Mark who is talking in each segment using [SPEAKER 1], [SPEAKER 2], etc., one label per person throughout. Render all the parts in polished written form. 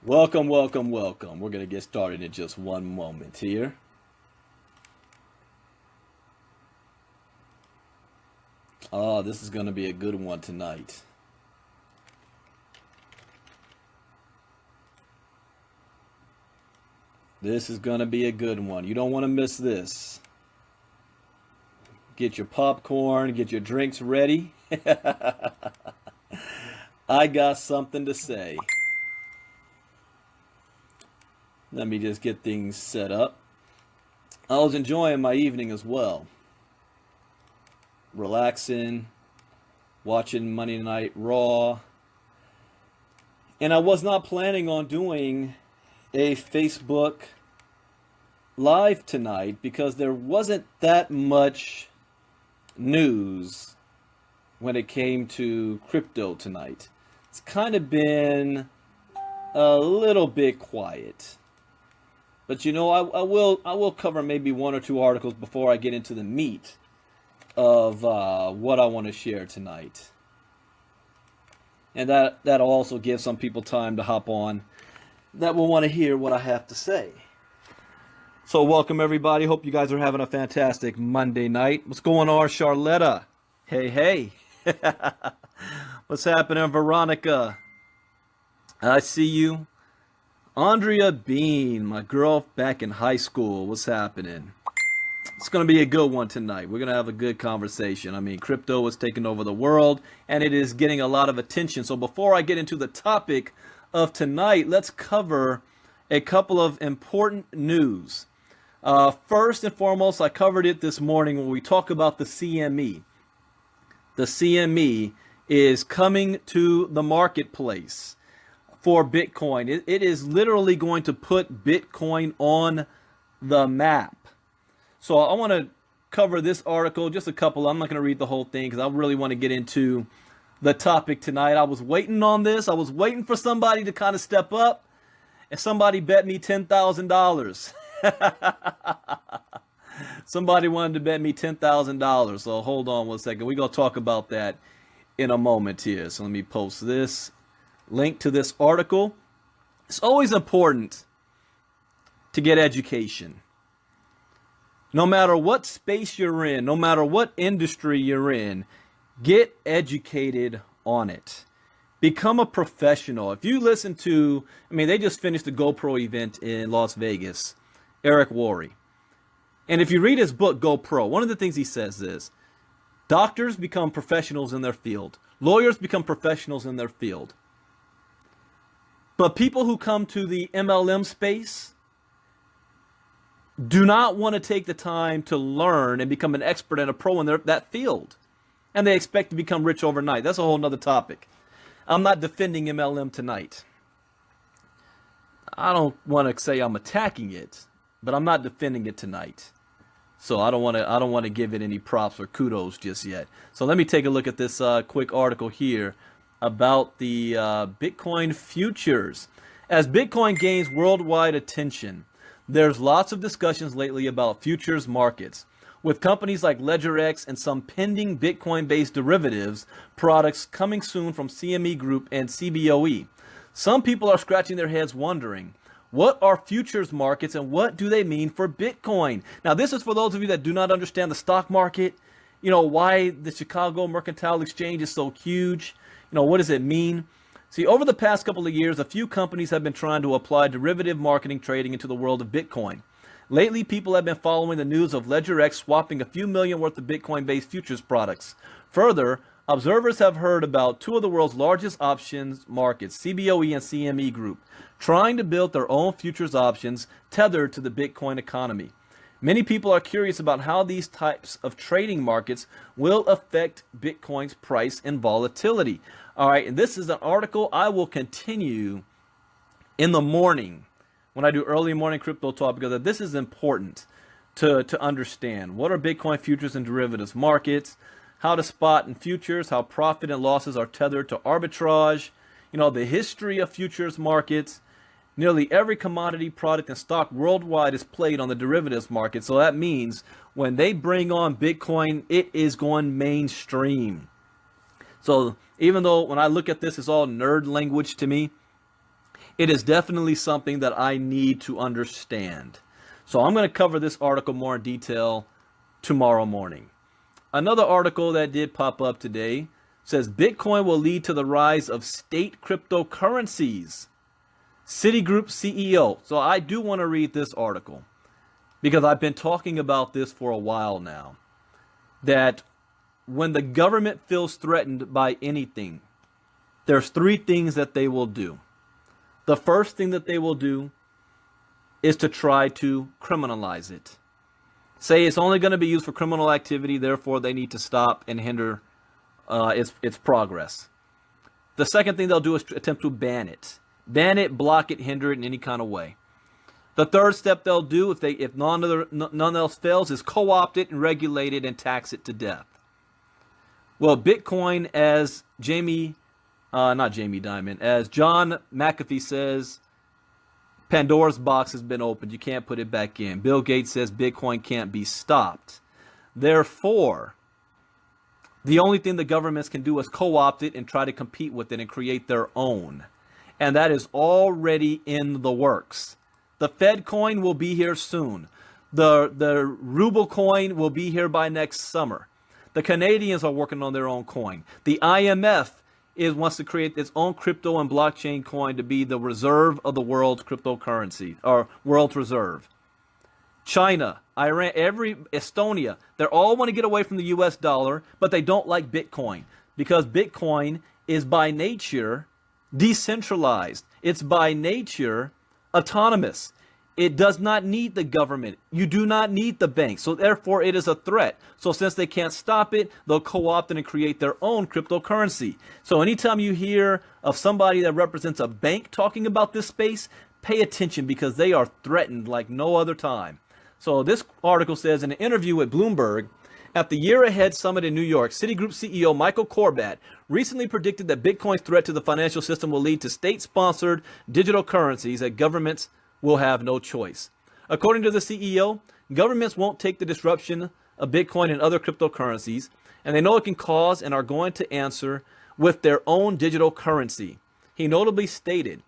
[SPEAKER 1] Welcome. We're going to get started in just one moment here. Oh, this is going to be a good one tonight. This is going to be a good one. You don't want to miss this. Get your popcorn, get your drinks ready. I got something to say. Let me just get things set up. I was enjoying my evening as well. Relaxing, watching Monday Night Raw. And I was not planning on doing a Facebook Live tonight because there wasn't that much news when it came to crypto tonight. It's kind of been a little bit quiet. But you know, I will cover maybe one or two articles before I get into the meat of what I want to share tonight. And that'll also give some people time to hop on that will want to hear what I have to say. So welcome everybody. Hope you guys are having a fantastic Monday night. What's going on, Charlotta? Hey. What's happening, Veronica? I see you. Andrea Bean, my girl back in high school. What's happening? It's going to be a good one tonight. We're going to have a good conversation. I mean, crypto is taking over the world, and it is getting a lot of attention. So before I get into the topic of tonight, let's cover a couple of important news. First and foremost, I covered it this morning when we talk about the CME. The CME is coming to the marketplace for Bitcoin. It is literally going to put Bitcoin on the map. So I want to cover this article, just a couple. I'm not going to read the whole thing because I really want to get into the topic tonight. I was waiting on this. I was waiting for somebody to kind of step up, and somebody bet me $10,000. Somebody wanted to bet me $10,000. So hold on one second. We're going to talk about that in a moment here. So let me post this link to this article. It's always important to get education. No matter what space you're in, no matter what industry you're in, get educated on it. Become a professional. If you listen to, they just finished the GoPro event in Las Vegas, Eric Worre. And if you read his book, GoPro, one of the things he says is, doctors become professionals in their field. Lawyers become professionals in their field. But people who come to the MLM space do not want to take the time to learn and become an expert and a pro in that field. And they expect to become rich overnight. That's a whole nother topic. I'm not defending MLM tonight. I don't want to say I'm attacking it, but I'm not defending it tonight. So I don't want to give it any props or kudos just yet. So let me take a look at this quick article here about the Bitcoin futures. As Bitcoin gains worldwide attention, there's lots of discussions lately about futures markets, with companies like LedgerX and some pending Bitcoin-based derivatives products coming soon from CME Group and CBOE. Some people are scratching their heads wondering, what are futures markets and what do they mean for Bitcoin? Now, this is for those of you that do not understand the stock market, why the Chicago Mercantile Exchange is so huge. What does it mean? See, over the past couple of years, a few companies have been trying to apply derivative marketing trading into the world of Bitcoin. Lately, people have been following the news of LedgerX swapping a few million worth of Bitcoin-based futures products. Further, observers have heard about two of the world's largest options markets, CBOE and CME Group, trying to build their own futures options tethered to the Bitcoin economy. Many people are curious about how these types of trading markets will affect Bitcoin's price and volatility. All right, and this is an article I will continue in the morning when I do early morning crypto talk, because this is important to understand. What are Bitcoin futures and derivatives markets? How to spot in futures, how profit and losses are tethered to arbitrage, the history of futures markets. Nearly every commodity, product, and stock worldwide is played on the derivatives market. So that means when they bring on Bitcoin, it is going mainstream. So even though when I look at this, it's all nerd language to me, it is definitely something that I need to understand. So I'm going to cover this article more in detail tomorrow morning. Another article that did pop up today says Bitcoin will lead to the rise of state cryptocurrencies. Citigroup CEO. So I do want to read this article because I've been talking about this for a while now. That when the government feels threatened by anything, there's three things that they will do. The first thing that they will do is to try to criminalize it. Say it's only going to be used for criminal activity, therefore they need to stop and hinder its progress. The second thing they'll do is attempt to ban it. Ban it, block it, hinder it in any kind of way. The third step they'll do, if none else fails, is co-opt it and regulate it and tax it to death. Well, Bitcoin, as as John McAfee says, Pandora's box has been opened. You can't put it back in. Bill Gates says Bitcoin can't be stopped. Therefore, the only thing the governments can do is co-opt it and try to compete with it and create their own. And that is already in the works. The Fed coin will be here soon. The ruble coin will be here by next summer. The Canadians are working on their own coin. The IMF wants to create its own crypto and blockchain coin to be the reserve of the world's cryptocurrency, or world's reserve. China, Iran, Estonia, they all want to get away from the US dollar, but they don't like Bitcoin because Bitcoin is by nature decentralized. It's by nature autonomous. It does not need the government. You do not need the bank. So therefore it is a threat. So since they can't stop it, they'll co-opt it and create their own cryptocurrency. So anytime you hear of somebody that represents a bank talking about this space, pay attention because they are threatened like no other time. So this article says in an interview with Bloomberg, at the Year Ahead Summit in New York, Citigroup CEO Michael Corbat recently predicted that Bitcoin's threat to the financial system will lead to state-sponsored digital currencies that governments will have no choice. According to the CEO, governments won't take the disruption of Bitcoin and other cryptocurrencies, and they know it can cause and are going to answer with their own digital currency. He notably stated,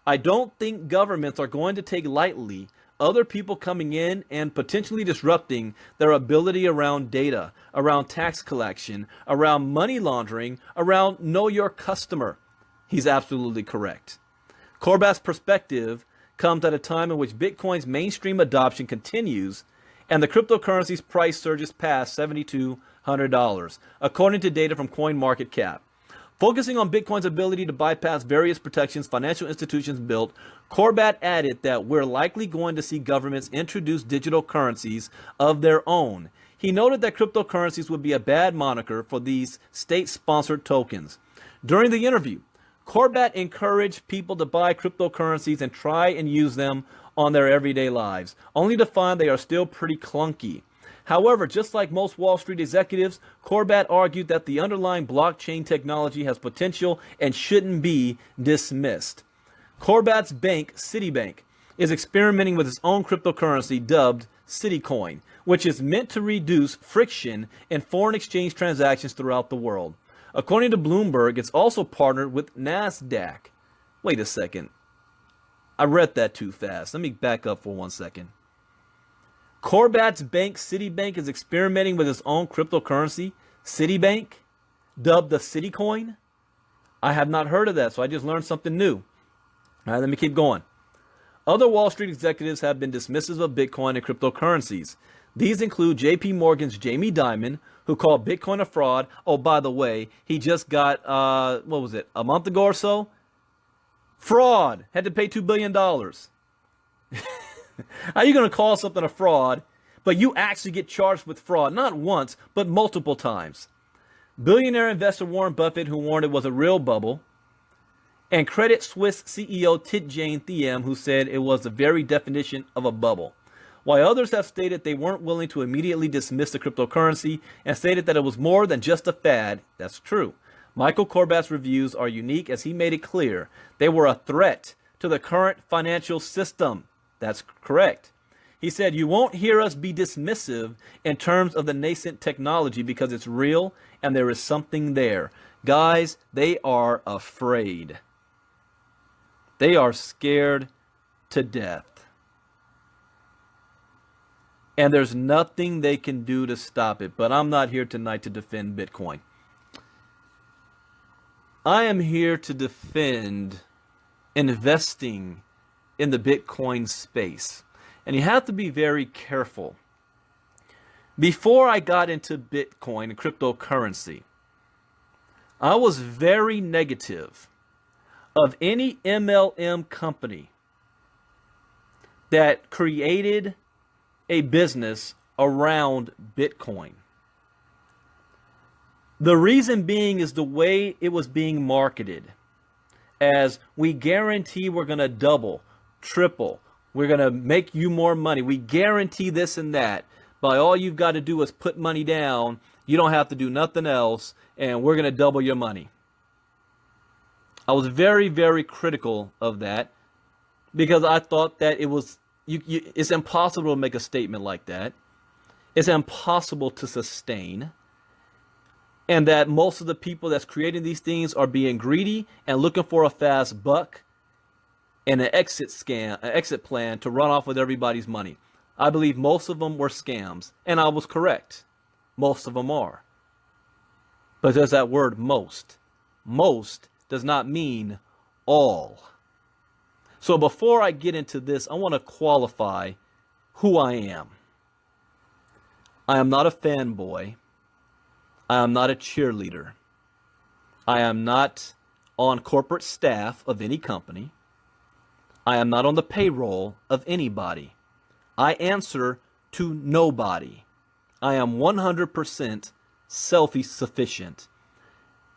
[SPEAKER 1] I don't think governments are going to take lightly other people coming in and potentially disrupting their ability around data, around tax collection, around money laundering, around know your customer. He's absolutely correct. Corbat's perspective comes at a time in which Bitcoin's mainstream adoption continues and the cryptocurrency's price surges past $7,200, according to data from CoinMarketCap. Focusing on Bitcoin's ability to bypass various protections financial institutions built, Corbat added that we're likely going to see governments introduce digital currencies of their own. He noted that cryptocurrencies would be a bad moniker for these state-sponsored tokens. During the interview, Corbat encouraged people to buy cryptocurrencies and try and use them on their everyday lives, only to find they are still pretty clunky. However, just like most Wall Street executives, Corbat argued that the underlying blockchain technology has potential and shouldn't be dismissed. Corbat's bank, Citibank, is experimenting with its own cryptocurrency dubbed Citicoin, which is meant to reduce friction in foreign exchange transactions throughout the world. According to Bloomberg, it's also partnered with NASDAQ. Wait a second. I read that too fast. Let me back up for 1 second. Corbat's bank, Citibank, is experimenting with its own cryptocurrency, Citibank, dubbed the Citicoin. I have not heard of that, so I just learned something new. All right, let me keep going. Other Wall Street executives have been dismissive of Bitcoin and cryptocurrencies. These include JP Morgan's Jamie Dimon, who called Bitcoin a fraud. Oh, by the way, he just got, a month ago or so? Fraud. Had to pay $2 billion. How are you going to call something a fraud, but you actually get charged with fraud, not once, but multiple times. Billionaire investor Warren Buffett, who warned it was a real bubble, and Credit Suisse CEO Tidjane Thiam, who said it was the very definition of a bubble. While others have stated they weren't willing to immediately dismiss the cryptocurrency and stated that it was more than just a fad, that's true. Michael Corbat's reviews are unique as he made it clear they were a threat to the current financial system. That's correct. He said, you won't hear us be dismissive in terms of the nascent technology because it's real and there is something there. Guys, they are afraid. They are scared to death. And there's nothing they can do to stop it. But I'm not here tonight to defend Bitcoin. I am here to defend investing in the Bitcoin space. And you have to be very careful. Before I got into Bitcoin and cryptocurrency, I was very negative of any MLM company that created a business around Bitcoin. The reason being is the way it was being marketed as we guarantee we're going to double, triple, we're going to make you more money. We guarantee this and that. But all you've got to do is put money down. You don't have to do nothing else. And we're going to double your money. I was very, very critical of that because I thought that it was, it's impossible to make a statement like that. It's impossible to sustain. And that most of the people that's creating these things are being greedy and looking for a fast buck and an exit plan to run off with everybody's money. I believe most of them were scams, and I was correct. Most of them are. But there's that word most. Most does not mean all. So before I get into this, I want to qualify who I am. I am not a fanboy. I am not a cheerleader. I am not on corporate staff of any company. I am not on the payroll of anybody. I answer to nobody. I am 100% self-sufficient.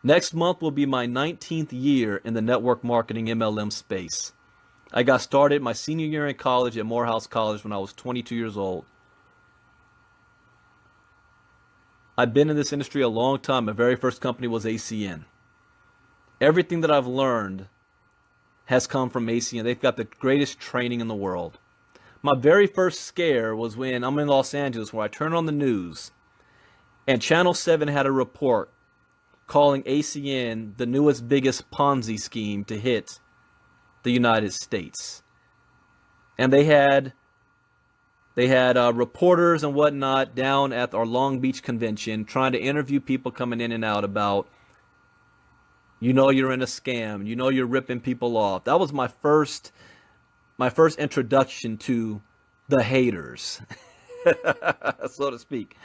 [SPEAKER 1] Next month will be my 19th year in the network marketing MLM space. I got started my senior year in college at Morehouse College when I was 22 years old. I've been in this industry a long time. My very first company was ACN. Everything that I've learned has come from ACN. They've got the greatest training in the world. My very first scare was when I'm in Los Angeles where I turned on the news and Channel 7 had a report calling ACN the newest, biggest Ponzi scheme to hit the United States. And they had reporters and whatnot down at our Long Beach convention trying to interview people coming in and out about, you're in a scam, you're ripping people off. That was my first introduction to the haters, so to speak.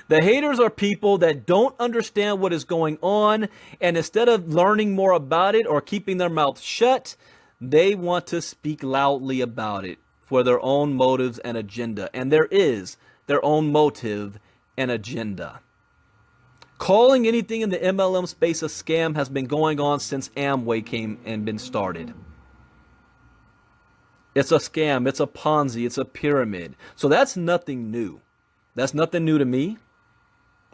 [SPEAKER 1] The haters are people that don't understand what is going on, and instead of learning more about it or keeping their mouth shut, they want to speak loudly about it for their own motives and agenda. And there is their own motive and agenda. Calling anything in the MLM space a scam has been going on since Amway came and been started. It's a scam, it's a Ponzi, it's a pyramid. So that's nothing new. That's nothing new to me.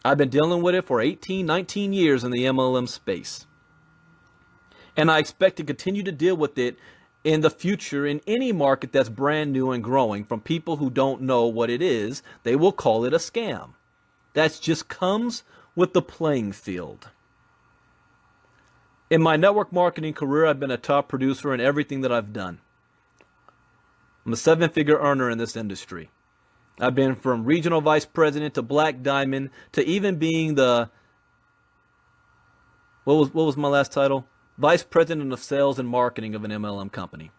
[SPEAKER 1] I've been dealing with it for 18, 19 years in the MLM space. And I expect to continue to deal with it in the future in any market that's brand new and growing from people who don't know what it is. They will call it a scam. That just comes with the playing field. In my network marketing career, I've been a top producer in everything that I've done. I'm a 7-figure earner in this industry. I've been from regional vice president to black diamond to even being the, what was my last title? Vice president of sales and marketing of an MLM company.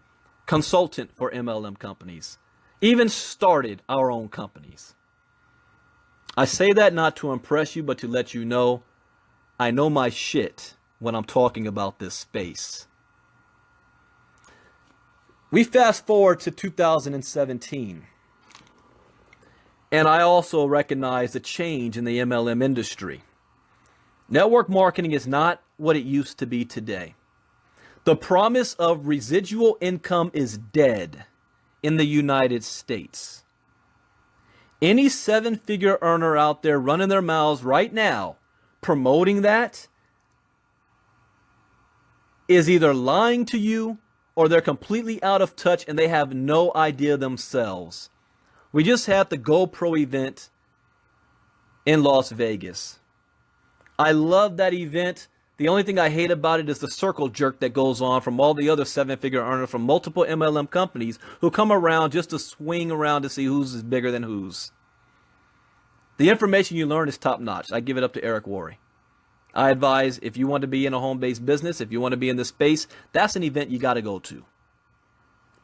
[SPEAKER 1] Consultant for MLM companies. Even started our own companies. I say that not to impress you, but to let you know I know my shit when I'm talking about this space. We fast forward to 2017. And I also recognize the change in the MLM industry. Network marketing is not what it used to be today. The promise of residual income is dead in the United States. Any seven-figure earner out there running their mouths right now promoting that is either lying to you or they're completely out of touch and they have no idea themselves. We just had the GoPro event in Las Vegas. I love that event. The only thing I hate about it is the circle jerk that goes on from all the other seven-figure earners from multiple MLM companies who come around just to swing around to see who's is bigger than who's. The information you learn is top-notch. I give it up to Eric Worre. I advise if you want to be in a home-based business, if you want to be in this space, that's an event you got to go to.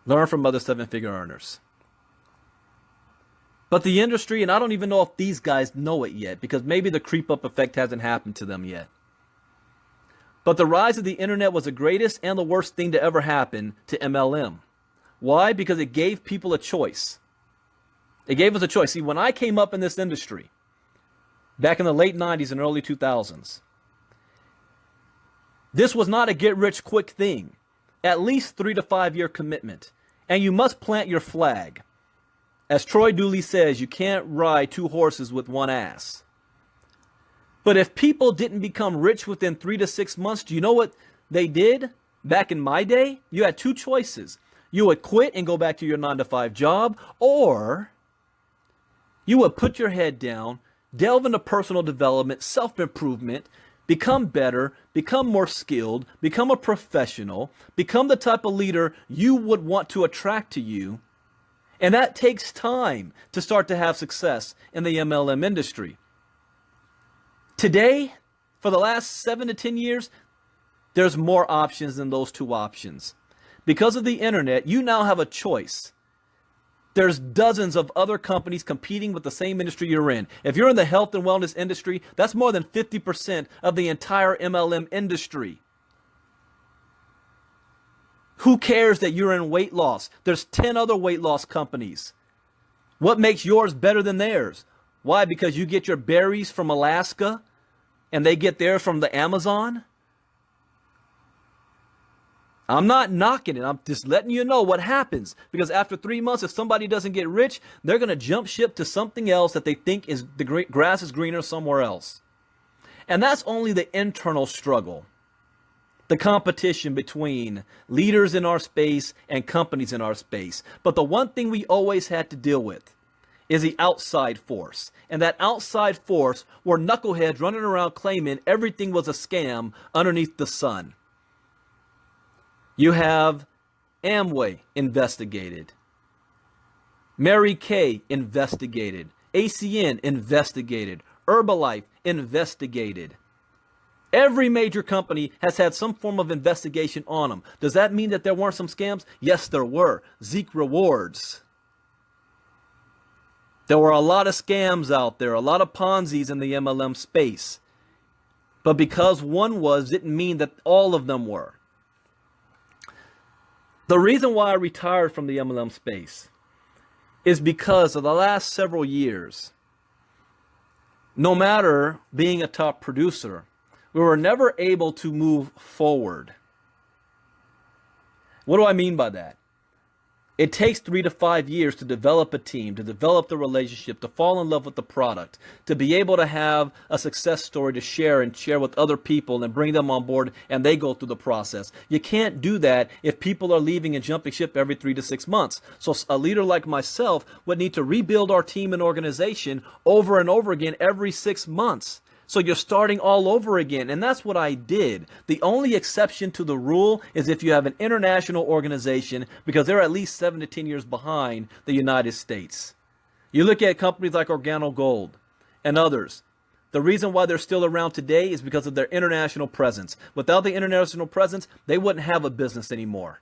[SPEAKER 1] Learn from other seven-figure earners. But the industry, and I don't even know if these guys know it yet, because maybe the creep-up effect hasn't happened to them yet. But the rise of the internet was the greatest and the worst thing to ever happen to MLM. Why? Because it gave people a choice. It gave us a choice. See, when I came up in this industry, back in the late 90s and early 2000s, this was not a get-rich-quick thing. At least 3 to 5 year commitment. And you must plant your flag. As Troy Dooley says, you can't ride 2 horses with 1 ass. But if people didn't become rich within 3 to 6 months, do you know what they did? Back in my day, you had 2 choices. You would quit and go back to your 9 to 5 job, or you would put your head down, delve into personal development, self-improvement, become better, become more skilled, become a professional, become the type of leader you would want to attract to you. And that takes time to start to have success in the MLM industry. Today, for the last 7 to 10 years, there's more options than those 2 options. Because of the internet, you now have a choice. There's dozens of other companies competing with the same industry you're in. If you're in the health and wellness industry, that's more than 50% of the entire MLM industry. Who cares that you're in weight loss? There's 10 other weight loss companies. What makes yours better than theirs? Why? Because you get your berries from Alaska and they get theirs from the Amazon? I'm not knocking it. I'm just letting you know what happens. Because after 3 months, if somebody doesn't get rich, they're going to jump ship to something else that they think is the grass is greener somewhere else. And that's only the internal struggle. The competition between leaders in our space and companies in our space. But the one thing we always had to deal with is the outside force. And that outside force were knuckleheads running around claiming everything was a scam underneath the sun. You have Amway investigated. Mary Kay investigated. ACN investigated. Herbalife investigated. Every major company has had some form of investigation on them. Does that mean that there weren't some scams? Yes, there were. Zeke Rewards. There were a lot of scams out there, a lot of Ponzi's in the MLM space. But because one was, didn't mean that all of them were. The reason why I retired from the MLM space is because of the last several years, no matter being a top producer, we were never able to move forward. What do I mean by that? It takes 3 to 5 years to develop a team, to develop the relationship, to fall in love with the product, to be able to have a success story to share and share with other people and bring them on board and they go through the process. You can't do that if people are leaving and jumping ship every 3 to 6 months. So a leader like myself would need to rebuild our team and organization over and over again every 6 months. So you're starting all over again. And that's what I did. The only exception to the rule is if you have an international organization, because they're at least 7 to 10 years behind the United States. You look at companies like Organo Gold and others. The reason why they're still around today is because of their international presence. Without the international presence, they wouldn't have a business anymore.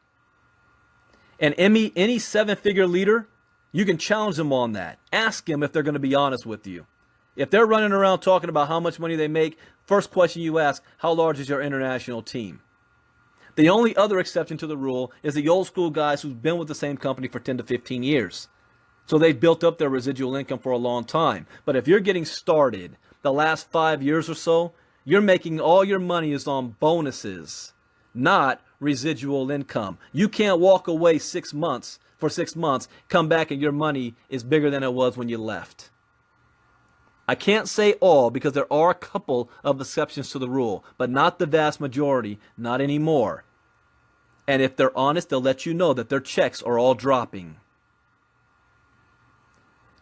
[SPEAKER 1] And any 7-figure leader, you can challenge them on that. Ask them if they're going to be honest with you. If they're running around talking about how much money they make, first question you ask, how large is your international team? The only other exception to the rule is the old school guys who've been with the same company for 10 to 15 years. So they've built up their residual income for a long time. But if you're getting started the last 5 years or so, you're making all your money is on bonuses, not residual income. You can't walk away 6 months for 6 months, come back and your money is bigger than it was when you left. I can't say all because there are a couple of exceptions to the rule, but not the vast majority, not anymore. And if they're honest, they'll let you know that their checks are all dropping.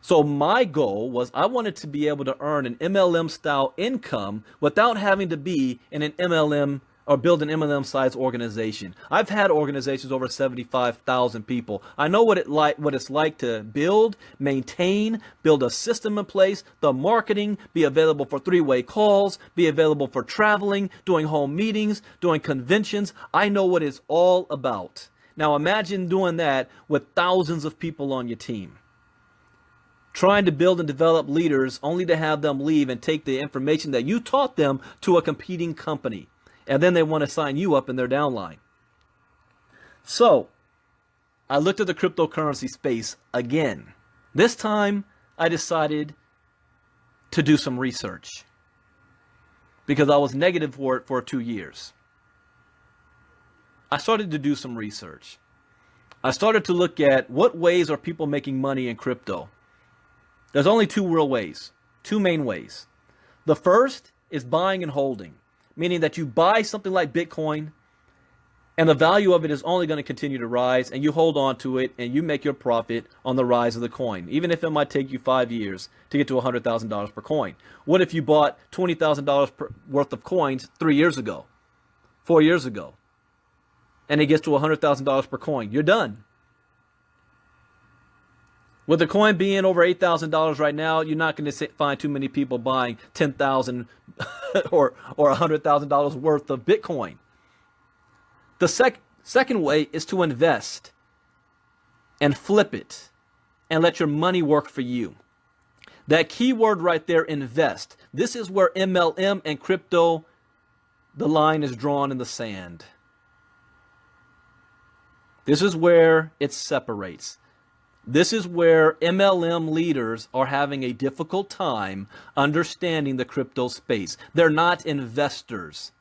[SPEAKER 1] So my goal was I wanted to be able to earn an MLM style income without having to be in an MLM or build an MLM size organization. I've had organizations over 75,000 people. I know what it's like to build, maintain, build a system in place, the marketing, be available for three-way calls, be available for traveling, doing home meetings, doing conventions. I know what it's all about. Now imagine doing that with thousands of people on your team. Trying to build and develop leaders only to have them leave and take the information that you taught them to a competing company. And then they want to sign you up in their downline. So I looked at the cryptocurrency space again. This time I decided to do some research because I was negative for it for 2 years. I started to do some research. I started to look at what ways are people making money in crypto. There's only two real ways, two main ways. The first is buying and holding, meaning that you buy something like Bitcoin and the value of it is only going to continue to rise and you hold on to it and you make your profit on the rise of the coin, even if it might take you 5 years to get to $100,000 per coin. What if you bought $20,000 worth of coins 3 years ago, 4 years ago, and it gets to $100,000 per coin? You're done. With the coin being over $8,000 right now, you're not going to find too many people buying $10,000 or $100,000 worth of Bitcoin. The second way is to invest and flip it and let your money work for you. That keyword right there, invest. This is where MLM and crypto, the line is drawn in the sand. This is where it separates. This is where MLM leaders are having a difficult time understanding the crypto space. They're not investors.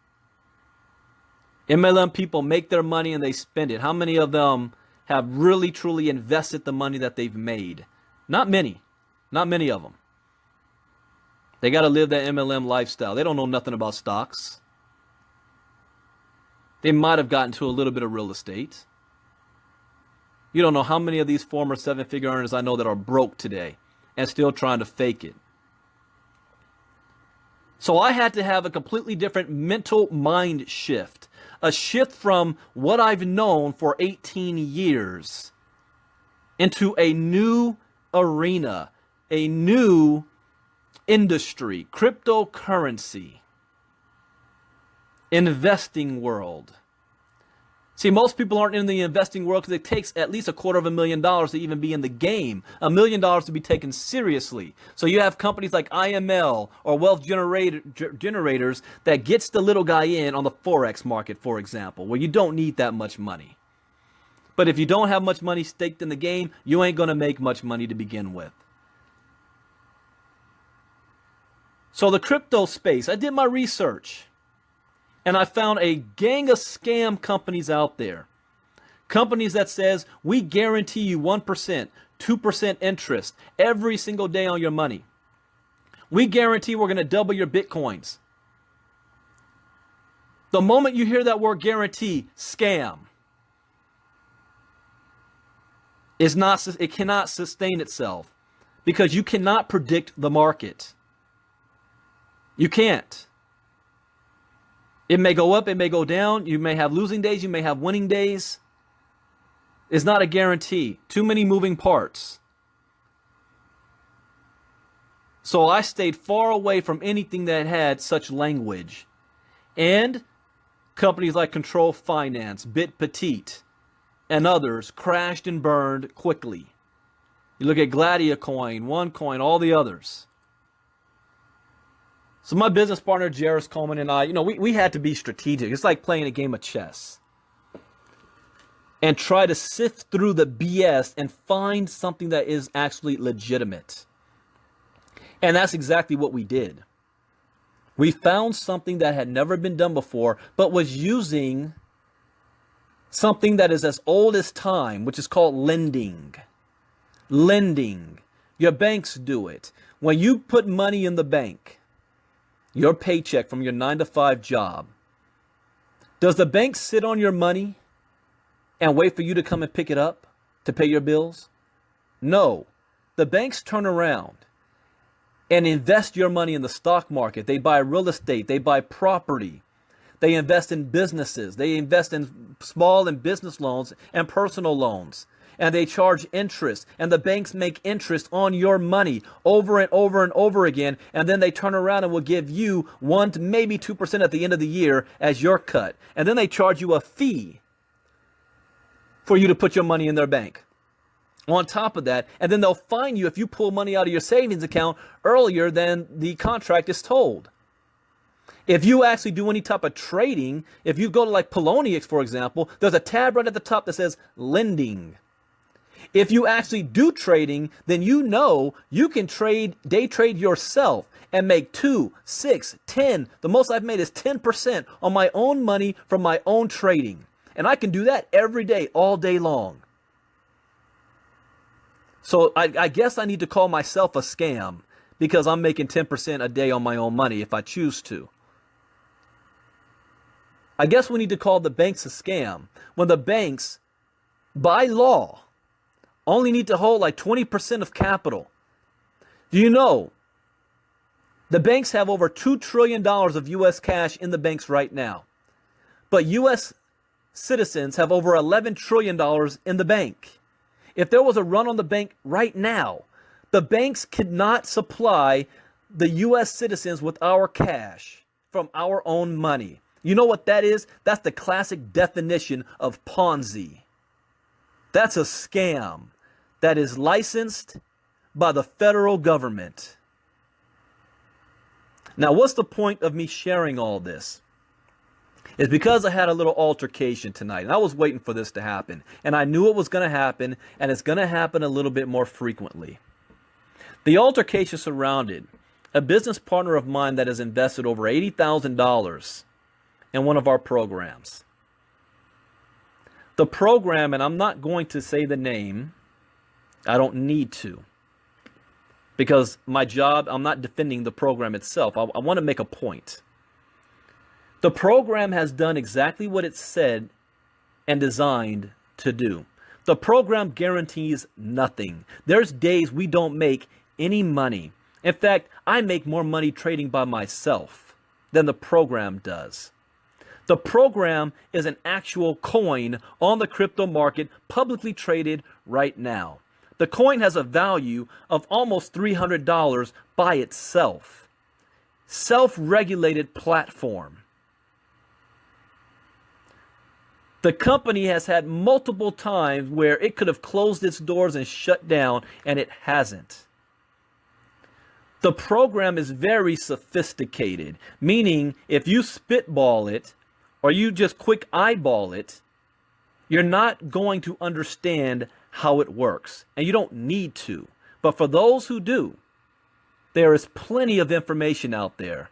[SPEAKER 1] MLM people make their money and they spend it. How many of them have really, truly invested the money that they've made? Not many. Not many of them. They got to live that MLM lifestyle. They don't know nothing about stocks. They might have gotten to a little bit of real estate. You don't know how many of these former seven-figure earners I know that are broke today and still trying to fake it. So I had to have a completely different mental mind shift, a shift from what I've known for 18 years into a new arena, a new industry, cryptocurrency, investing world. See, most people aren't in the investing world because it takes at least $250,000 to even be in the game, $1 million to be taken seriously. So you have companies like IML or wealth generators that gets the little guy in on the Forex market, for example, where you don't need that much money. But if you don't have much money staked in the game, you ain't going to make much money to begin with. So the crypto space, I did my research. And I found a gang of scam companies out there. Companies that says, we guarantee you 1%, 2% interest every single day on your money. We guarantee we're going to double your Bitcoins. The moment you hear that word guarantee, scam. It cannot sustain itself because you cannot predict the market. You can't. It may go up, it may go down. You may have losing days, you may have winning days. It's not a guarantee. Too many moving parts. So I stayed far away from anything that had such language. And companies like Control Finance, Bit Petite, and others crashed and burned quickly. You look at Gladiacoin, OneCoin, all the others. So my business partner, Jairus Coleman, and I, we had to be strategic. It's like playing a game of chess. and try to sift through the BS and find something that is actually legitimate. And that's exactly what we did. We found something that had never been done before, but was using something that is as old as time, which is called lending. Lending. Your banks do it. When you put money in the bank, your paycheck from your 9-to-5 job, does the bank sit on your money and wait for you to come and pick it up to pay your bills? No. The banks turn around and invest your money in the stock market. They buy real estate. They buy property. They invest in businesses. They invest in small and business loans and personal loans. And they charge interest. And the banks make interest on your money over and over and over again. And then they turn around and will give you 1 to maybe 2% at the end of the year as your cut. And then they charge you a fee for you to put your money in their bank. On top of that, and then they'll fine you if you pull money out of your savings account earlier than the contract is told. If you actually do any type of trading, if you go to like Poloniex, for example, there's a tab right at the top that says lending. If you actually do trading, then you know you can day trade yourself and make 2, 6, 10. The most I've made is 10% on my own money from my own trading. And I can do that every day, all day long. So I guess I need to call myself a scam because I'm making 10% a day on my own money if I choose to. I guess we need to call the banks a scam when the banks, by law, only need to hold like 20% of capital. Do you know the banks have over $2 trillion of U.S. cash in the banks right now, but U.S. citizens have over $11 trillion in the bank. If there was a run on the bank right now, the banks could not supply the U.S. citizens with our cash from our own money. You know what that is? That's the classic definition of Ponzi. That's a scam that is licensed by the federal government. Now, what's the point of me sharing all this? It's because I had a little altercation tonight, and I was waiting for this to happen. And I knew it was going to happen, and it's going to happen a little bit more frequently. The altercation surrounded a business partner of mine that has invested over $80,000 in one of our programs. The program, and I'm not going to say the name, I don't need to, because my job, I'm not defending the program itself. I want to make a point. The program has done exactly what it said and designed to do. The program guarantees nothing. There's days we don't make any money. In fact, I make more money trading by myself than the program does. The program is an actual coin on the crypto market, publicly traded right now. The coin has a value of almost $300 by itself. Self-regulated platform. The company has had multiple times where it could have closed its doors and shut down, and it hasn't. The program is very sophisticated, meaning if you spitball it or you just quick eyeball it, you're not going to understand how it works, and you don't need to. But for those who do, there is plenty of information out there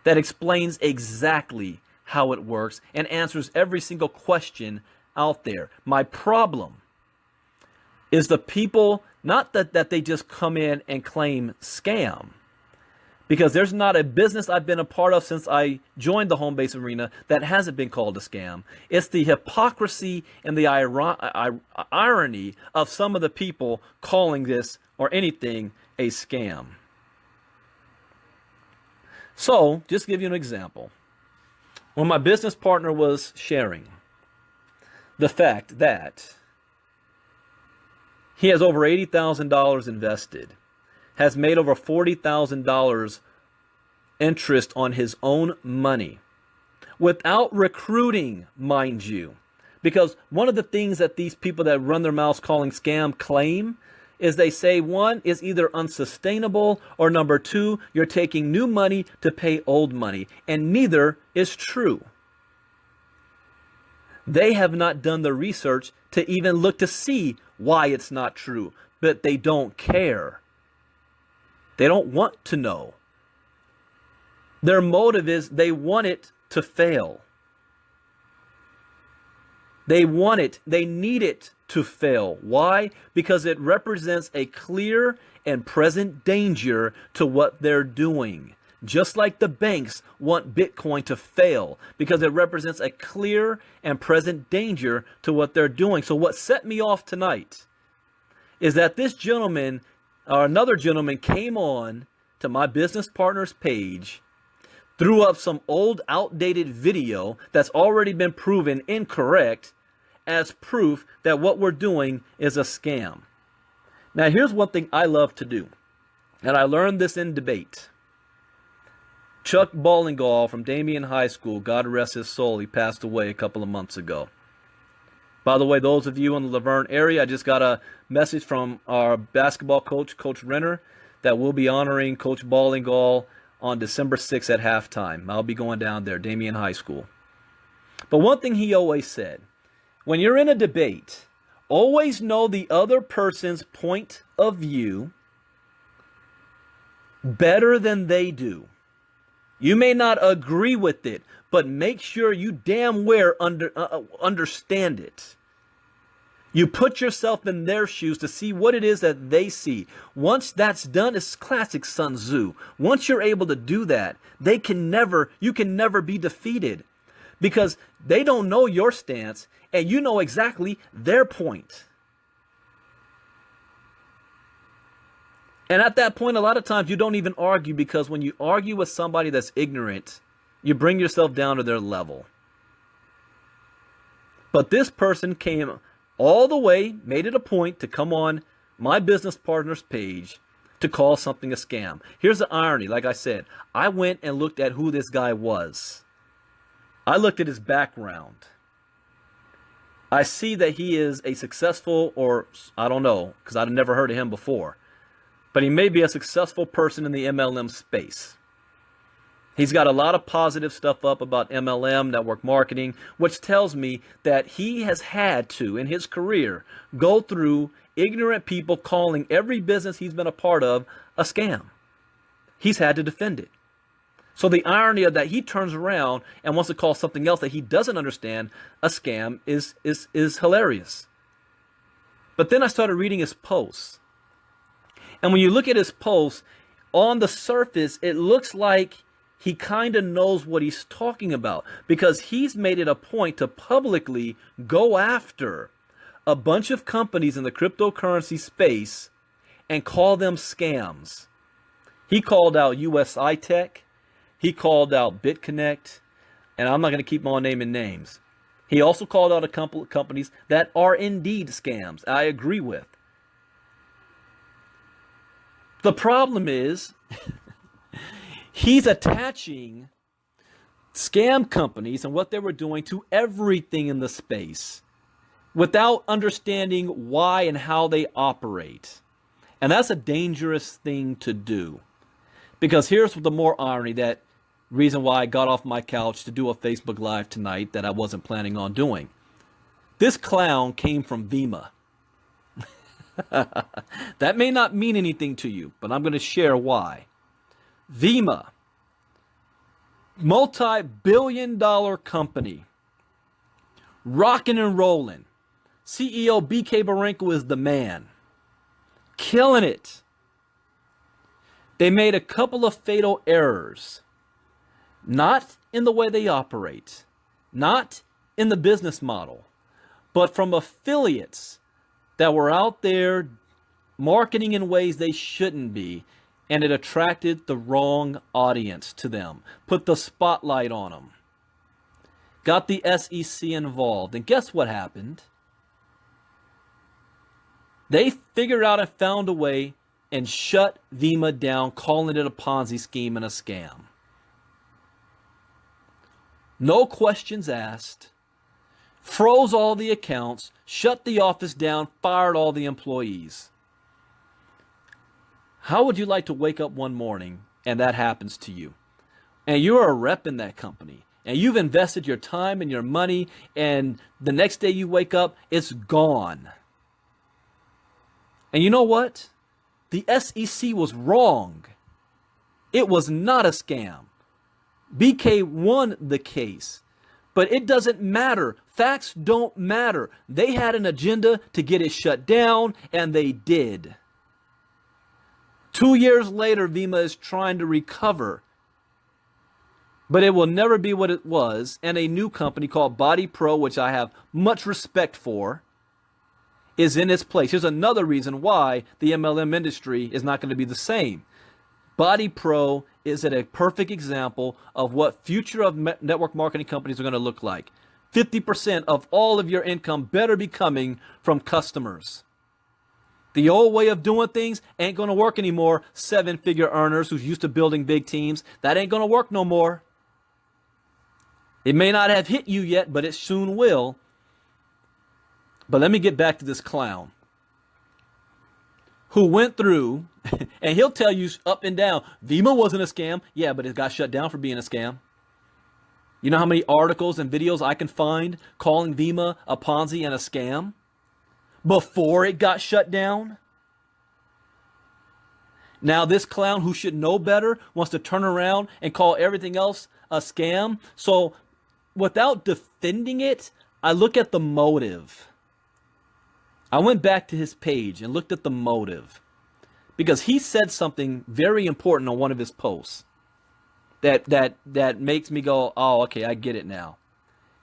[SPEAKER 1] that explains exactly how it works and answers every single question out there. My problem is the people, not that they just come in and claim scam, because there's not a business I've been a part of since I joined the home base arena that hasn't been called a scam. It's the hypocrisy and the irony of some of the people calling this or anything a scam. So, just to give you an example. When my business partner was sharing the fact that he has over $80,000 invested, has made over $40,000 interest on his own money, without recruiting, mind you. Because one of the things that these people that run their mouths calling scam claim is they say, one, is either unsustainable, or number two, you're taking new money to pay old money. And neither is true. They have not done the research to even look to see why it's not true, but they don't care. They don't want to know. Their motive is they want it to fail. They want it, they need it to fail. Why? Because it represents a clear and present danger to what they're doing. Just like the banks want Bitcoin to fail because it represents a clear and present danger to what they're doing. So what set me off tonight is that this gentleman or another gentleman came on to my business partner's page, threw up some old outdated video that's already been proven incorrect as proof that what we're doing is a scam. Now here's one thing I love to do, and I learned this in debate. Chuck Ballingall from Damien High School, God rest his soul, he passed away a couple of months ago. By the way, those of you in the Laverne area, I just got a message from our basketball coach, Coach Renner, that we'll be honoring Coach Ballingall on December 6th at halftime. I'll be going down there, Damien High School. But one thing he always said, when you're in a debate, always know the other person's point of view better than they do. You may not agree with it, but make sure you damn well understand it. You put yourself in their shoes to see what it is that they see. Once that's done, it's classic Sun Tzu. Once you're able to do that, you can never be defeated because they don't know your stance and you know exactly their point. And at that point, a lot of times you don't even argue because when you argue with somebody that's ignorant, you bring yourself down to their level. But this person came all the way, made it a point to come on my business partner's page to call something a scam. Here's the irony. Like I said, I went and looked at who this guy was. I looked at his background. I see that he is a successful, or I don't know, because I've never heard of him before, but he may be a successful person in the MLM space. He's got a lot of positive stuff up about MLM, network marketing, which tells me that he has had to, in his career, go through ignorant people calling every business he's been a part of a scam. He's had to defend it. So the irony of that, he turns around and wants to call something else that he doesn't understand a scam is hilarious. But then I started reading his posts. And when you look at his posts, on the surface, it looks like he kind of knows what he's talking about because he's made it a point to publicly go after a bunch of companies in the cryptocurrency space and call them scams. He called out USI Tech. He called out BitConnect. And I'm not going to keep on naming names. He also called out a couple of companies that are indeed scams. I agree with. The problem is he's attaching scam companies and what they were doing to everything in the space without understanding why and how they operate. And that's a dangerous thing to do. Because here's the more irony, that reason why I got off my couch to do a Facebook Live tonight that I wasn't planning on doing. This clown came from Vima. That may not mean anything to you, but I'm going to share why. Vima, multi-billion-dollar company, rocking and rolling. CEO BK Barenko is the man, killing it. They made a couple of fatal errors, not in the way they operate, not in the business model, but from affiliates that were out there marketing in ways they shouldn't be, and it attracted the wrong audience to them, put the spotlight on them, got the SEC involved. And guess what happened? They figured out and found a way and shut Vima down, calling it a Ponzi scheme and a scam. No questions asked, froze all the accounts, shut the office down, fired all the employees. How would you like to wake up one morning and that happens to you? And you're a rep in that company and you've invested your time and your money, and the next day you wake up, it's gone. And you know what? The SEC was wrong. It was not a scam. BK won the case. But it doesn't matter. Facts don't matter. They had an agenda to get it shut down, and they did. 2 years later, Vima is trying to recover. But it will never be what it was. And a new company called Body Pro, which I have much respect for, is in its place. Here's another reason why the MLM industry is not going to be the same. Body Pro is a perfect example of what future of network marketing companies are going to look like. 50% of all of your income better be coming from customers. The old way of doing things ain't going to work anymore. 7-figure earners who's used to building big teams, that ain't going to work no more. It may not have hit you yet, but it soon will. But let me get back to this clown who went through, and he'll tell you up and down, Vima wasn't a scam. Yeah, but it got shut down for being a scam. You know how many articles and videos I can find calling Vima a Ponzi and a scam before it got shut down? Now this clown who should know better wants to turn around and call everything else a scam. So without defending it, I look at the motive. I went back to his page and looked at the motive, because he said something very important on one of his posts that makes me go, oh, okay, I get it now.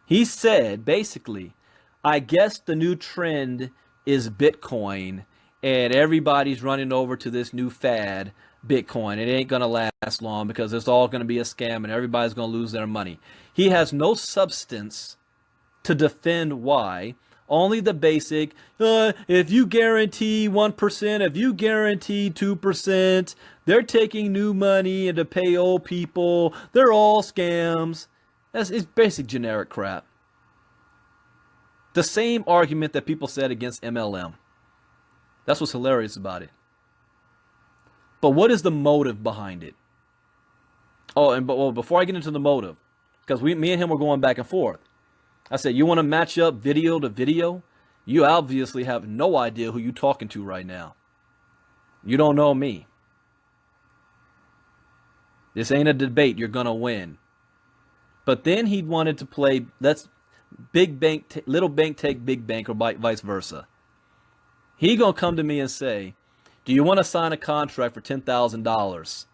[SPEAKER 1] He said, basically, I guess the new trend is Bitcoin, and everybody's running over to this new fad, Bitcoin. It ain't going to last long because it's all going to be a scam and everybody's going to lose their money. He has no substance to defend why. Only the basic, if you guarantee 1%, if you guarantee 2%, they're taking new money and to pay old people. They're all scams. It's basic generic crap. The same argument that people said against MLM. That's what's hilarious about it. But what is the motive behind it? Oh, before I get into the motive, because me and him were going back and forth. I said, you want to match up video to video? You obviously have no idea who you're talking to right now. You don't know me. This ain't a debate. You're going to win. But then he wanted to play, let's big bank, little bank take big bank, or vice versa. He going to come to me and say, do you want to sign a contract for $10,000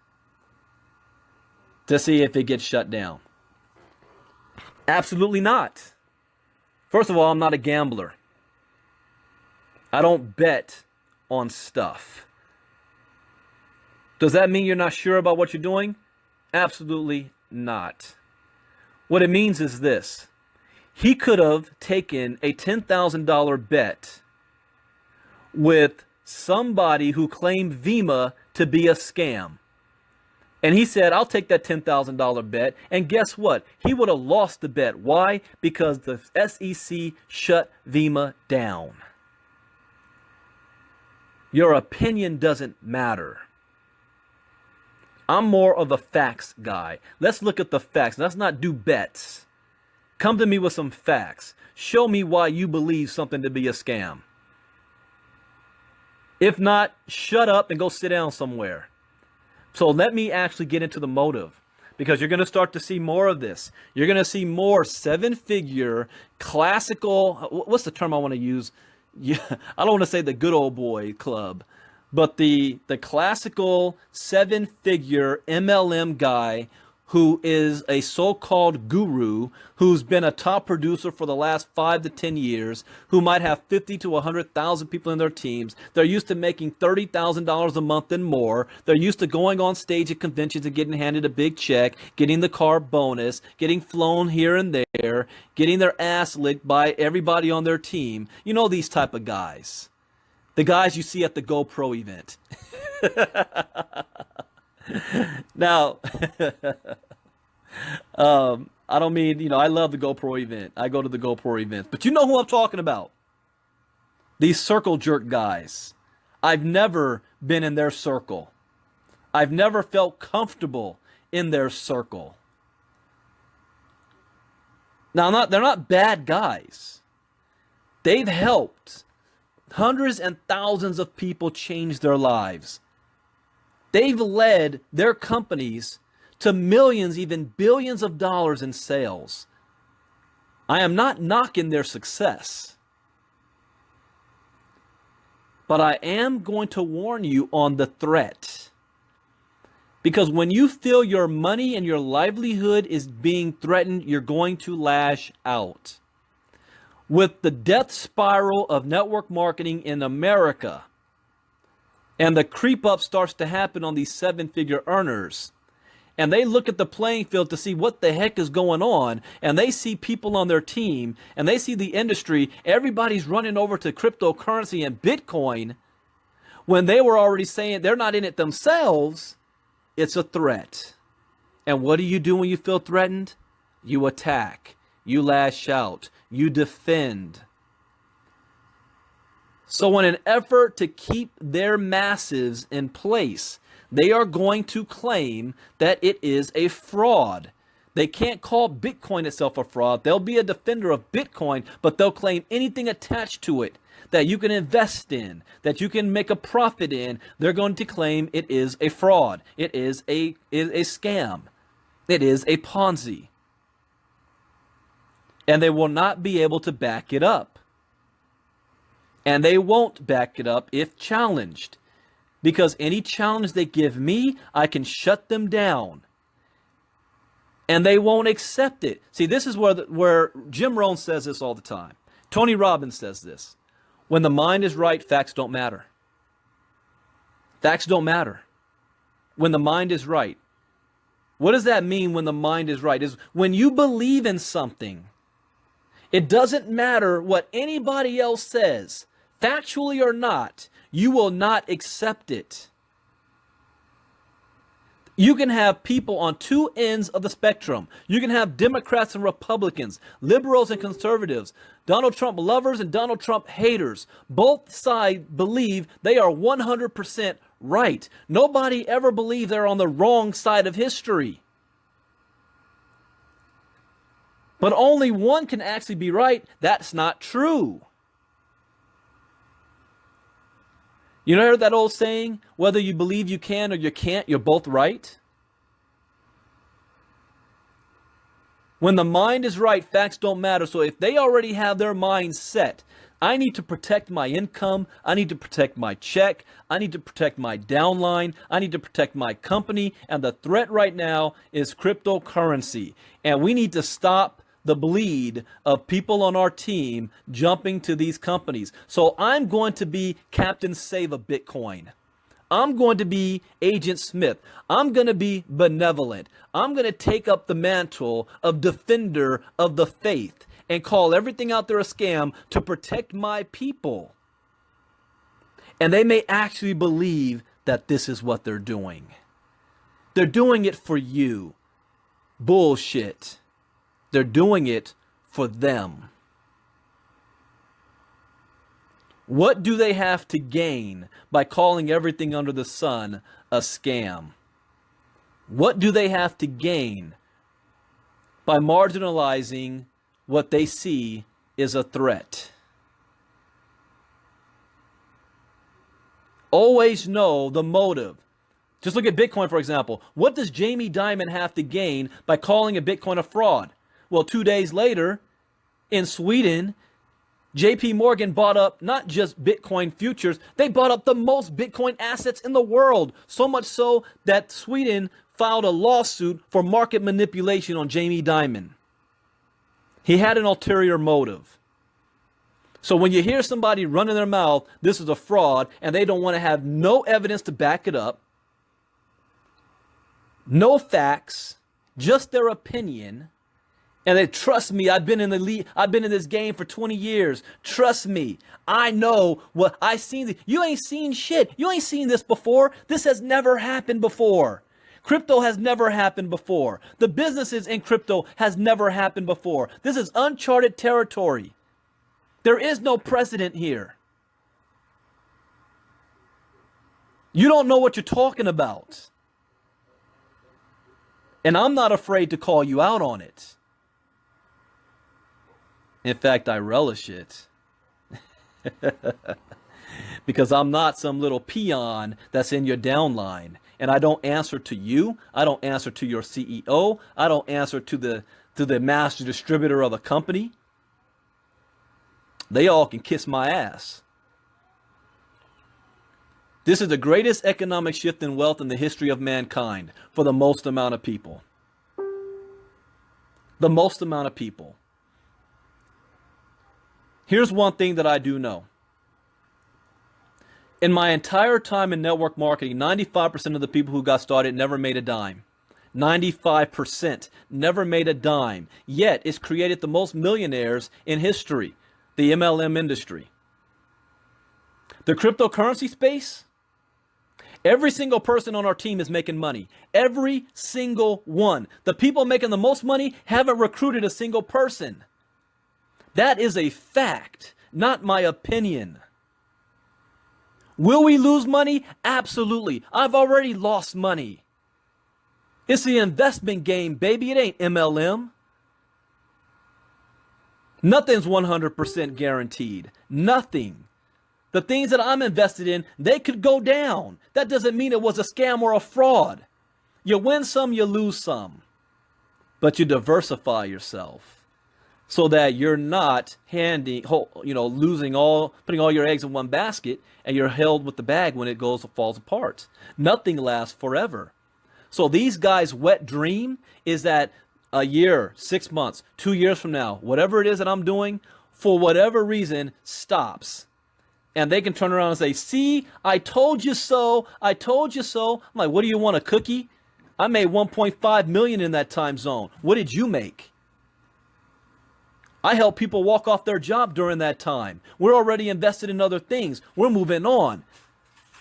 [SPEAKER 1] to see if it gets shut down? Absolutely not. First of all, I'm not a gambler. I don't bet on stuff. Does that mean you're not sure about what you're doing? Absolutely not. What it means is this. He could have taken a $10,000 bet with somebody who claimed Vima to be a scam. And he said, I'll take that $10,000 bet. And guess what? He would have lost the bet. Why? Because the SEC shut Vima down. Your opinion doesn't matter. I'm more of a facts guy. Let's look at the facts. Let's not do bets. Come to me with some facts. Show me why you believe something to be a scam. If not, shut up and go sit down somewhere. So let me actually get into the motive, because you're going to start to see more of this. You're going to see more 7-figure classical, what's the term I want to use? Yeah, I don't want to say the good old boy club, but the classical 7-figure MLM guy who is a so-called guru, who's been a top producer for the last 5 to 10 years, who might have 50 to 100,000 people in their teams. They're used to making $30,000 a month and more. They're used to going on stage at conventions and getting handed a big check, getting the car bonus, getting flown here and there, getting their ass licked by everybody on their team. You know these type of guys. The guys you see at the GoPro event. Now, I don't mean, I love the GoPro event. I go to the GoPro events. But you know who I'm talking about. These circle jerk guys. I've never been in their circle. I've never felt comfortable in their circle. Now, they're not bad guys. They've helped hundreds and thousands of people change their lives. They've led their companies to millions, even billions of dollars in sales. I am not knocking their success, but I am going to warn you on the threat. Because when you feel your money and your livelihood is being threatened, you're going to lash out. With the death spiral of network marketing in America, and the creep up starts to happen on these 7-figure earners, and they look at the playing field to see what the heck is going on, and they see people on their team, and they see the industry, everybody's running over to cryptocurrency and Bitcoin, when they were already saying they're not in it themselves. It's a threat. And what do you do when you feel threatened? You attack, you lash out, you defend. So in an effort to keep their masses in place, they are going to claim that it is a fraud. They can't call Bitcoin itself a fraud. They'll be a defender of Bitcoin, but they'll claim anything attached to it that you can invest in, that you can make a profit in. They're going to claim it is a fraud. It is a scam. It is a Ponzi. And they will not be able to back it up. And they won't back it up if challenged. Because any challenge they give me, I can shut them down. And they won't accept it. See, this is where Jim Rohn says this all the time. Tony Robbins says this. When the mind is right, facts don't matter. Facts don't matter. When the mind is right. What does that mean when the mind is right? Is when you believe in something, it doesn't matter what anybody else says, factually or not, you will not accept it. You can have people on two ends of the spectrum. You can have Democrats and Republicans, liberals and conservatives, Donald Trump lovers and Donald Trump haters. Both sides believe they are 100% right. Nobody ever believes they're on the wrong side of history. But only one can actually be right. That's not true. You know that old saying, whether you believe you can or you can't, you're both right? When the mind is right, facts don't matter. So if they already have their mind set, I need to protect my income, I need to protect my check, I need to protect my downline, I need to protect my company, and the threat right now is cryptocurrency. And we need to stop the bleed of people on our team jumping to these companies. So I'm going to be Captain Save a Bitcoin. I'm going to be Agent Smith. I'm going to be benevolent. I'm going to take up the mantle of defender of the faith and call everything out there a scam to protect my people. And they may actually believe that this is what they're doing. They're doing it for you. Bullshit. They're doing it for them. What do they have to gain by calling everything under the sun a scam? What do they have to gain by marginalizing what they see is a threat? Always know the motive. Just look at Bitcoin, for example. What does Jamie Dimon have to gain by calling a Bitcoin a fraud? Well, 2 days later, in Sweden, JP Morgan bought up not just Bitcoin futures, they bought up the most Bitcoin assets in the world. So much so that Sweden filed a lawsuit for market manipulation on Jamie Dimon. He had an ulterior motive. So when you hear somebody running their mouth, this is a fraud, and they don't want to have no evidence to back it up, no facts, just their opinion, and they trust me, I've been in this game for 20 years. Trust me. I know what I've seen. You ain't seen shit. You ain't seen this before. This has never happened before. Crypto has never happened before. The businesses in crypto has never happened before. This is uncharted territory. There is no precedent here. You don't know what you're talking about. And I'm not afraid to call you out on it. In fact, I relish it. Because I'm not some little peon that's in your downline. And I don't answer to you. I don't answer to your CEO. I don't answer to the master distributor of the company. They all can kiss my ass. This is the greatest economic shift in wealth in the history of mankind for the most amount of people. The most amount of people. Here's one thing that I do know. In my entire time in network marketing, 95% of the people who got started never made a dime. 95% never made a dime. Yet it's created the most millionaires in history, the MLM industry. The cryptocurrency space, every single person on our team is making money. Every single one. The people making the most money haven't recruited a single person. That is a fact, not my opinion. Will we lose money? Absolutely. I've already lost money. It's the investment game, baby. It ain't MLM. Nothing's 100% guaranteed. Nothing. The things that I'm invested in, they could go down. That doesn't mean it was a scam or a fraud. You win some, you lose some. But you diversify yourself so that you're not losing putting all your eggs in one basket, and you're held with the bag when it falls apart. Nothing lasts forever. So these guys' wet dream is that a year, 6 months, 2 years from now, whatever it is that I'm doing, for whatever reason, stops. And they can turn around and say, see, I told you so. I told you so. I'm like, what do you want, a cookie? I made 1.5 million in that time zone. What did you make? I help people walk off their job during that time. We're already invested in other things. We're moving on.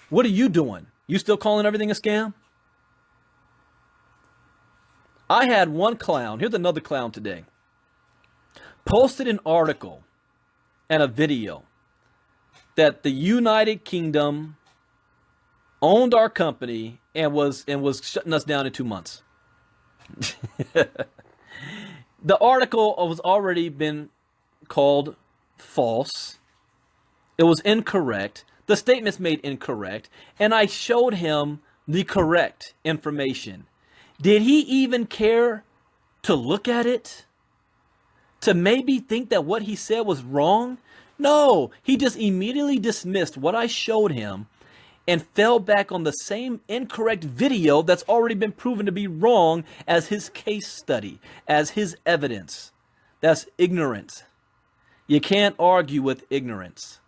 [SPEAKER 1] What are you doing? You still calling everything a scam? I had one clown. Here's another clown today. Posted an article and a video that the United Kingdom owned our company and was shutting us down in 2 months. The article was already been called false. It was incorrect. The statements made incorrect. And I showed him the correct information. Did he even care to look at it? To maybe think that what he said was wrong? No, he just immediately dismissed what I showed him and fell back on the same incorrect video that's already been proven to be wrong as his case study, as his evidence. That's ignorance. You can't argue with ignorance.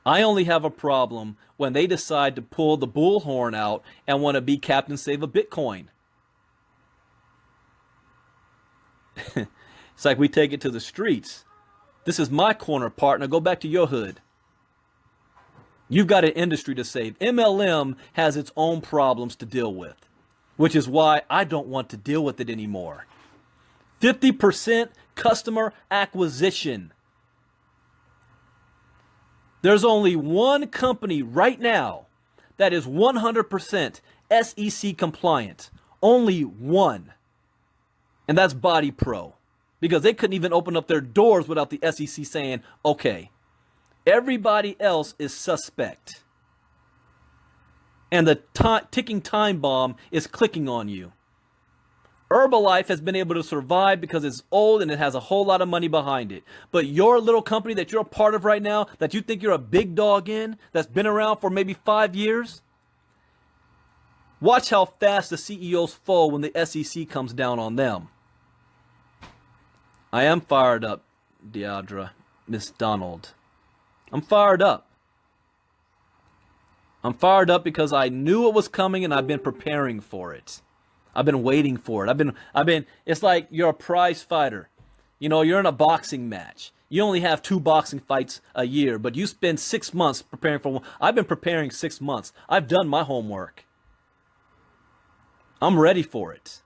[SPEAKER 1] I only have a problem when they decide to pull the bullhorn out and want to be Captain Save a Bitcoin. It's like we take it to the streets. This is my corner, partner. Go back to your hood. You've got an industry to save. MLM has its own problems to deal with, which is why I don't want to deal with it anymore. 50% customer acquisition. There's only one company right now that is 100% SEC compliant. Only one. And that's Body Pro. Because they couldn't even open up their doors without the SEC saying, okay. Everybody else is suspect. And the ticking time bomb is clicking on you. Herbalife has been able to survive because it's old and it has a whole lot of money behind it. But your little company that you're a part of right now, that you think you're a big dog in, that's been around for maybe 5 years, watch how fast the CEOs fall when the SEC comes down on them. I am fired up, Deidre, Miss Donald. I'm fired up. I'm fired up because I knew it was coming and I've been preparing for it. I've been waiting for it. It's like you're a prize fighter. You know, you're in a boxing match. You only have 2 boxing fights a year, but you spend 6 months preparing for one. I've been preparing 6 months. I've done my homework. I'm ready for it.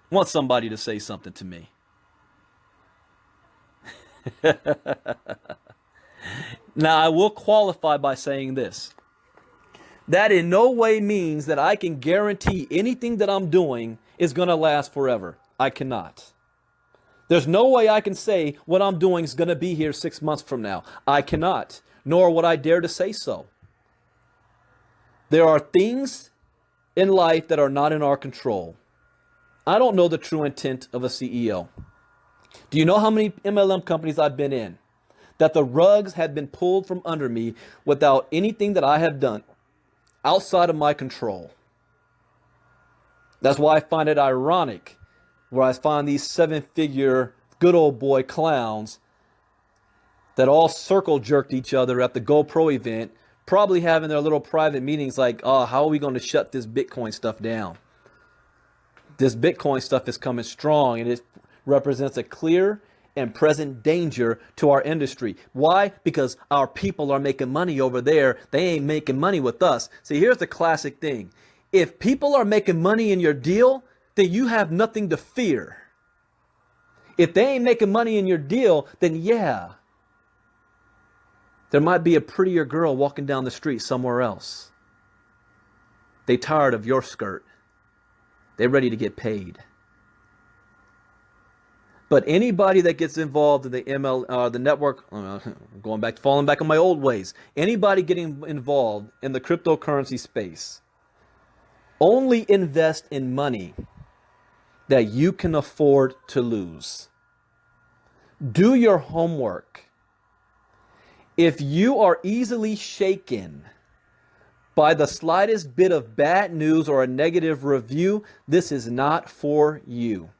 [SPEAKER 1] I want somebody to say something to me. Now, I will qualify by saying this. That in no way means that I can guarantee anything that I'm doing is going to last forever. I cannot. There's no way I can say what I'm doing is going to be here 6 months from now. I cannot, nor would I dare to say so. There are things in life that are not in our control. I don't know the true intent of a CEO. Do you know how many MLM companies I've been in that the rugs had been pulled from under me without anything that I have done outside of my control? That's why I find it ironic where I find these 7-figure good old boy clowns that all circle jerked each other at the GoPro event, probably having their little private meetings like, oh, how are we going to shut this Bitcoin stuff down? This Bitcoin stuff is coming strong, and it represents a clear and present danger to our industry. Why? Because our people are making money over there. They ain't making money with us. See, here's the classic thing. If people are making money in your deal, then you have nothing to fear. If they ain't making money in your deal, then yeah, there might be a prettier girl walking down the street somewhere else. They tired of your skirt. They're ready to get paid. But anybody that gets involved in the network, falling back on my old ways, anybody getting involved in the cryptocurrency space, only invest in money that you can afford to lose. Do your homework. If you are easily shaken by the slightest bit of bad news or a negative review, this is not for you.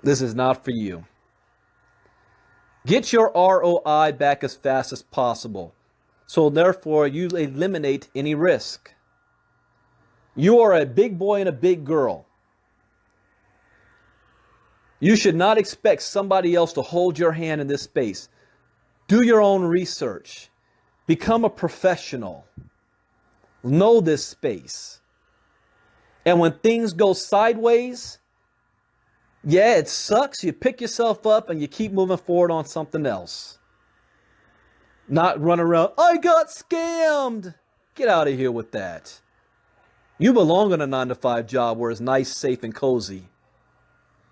[SPEAKER 1] This is not for you. Get your ROI back as fast as possible. So therefore, you eliminate any risk. You are a big boy and a big girl. You should not expect somebody else to hold your hand in this space. Do your own research. Become a professional. Know this space. And when things go sideways, yeah, it sucks. You pick yourself up and you keep moving forward on something else. Not run around, I got scammed. Get out of here with that. You belong in a 9-to-5 job where it's nice, safe, and cozy.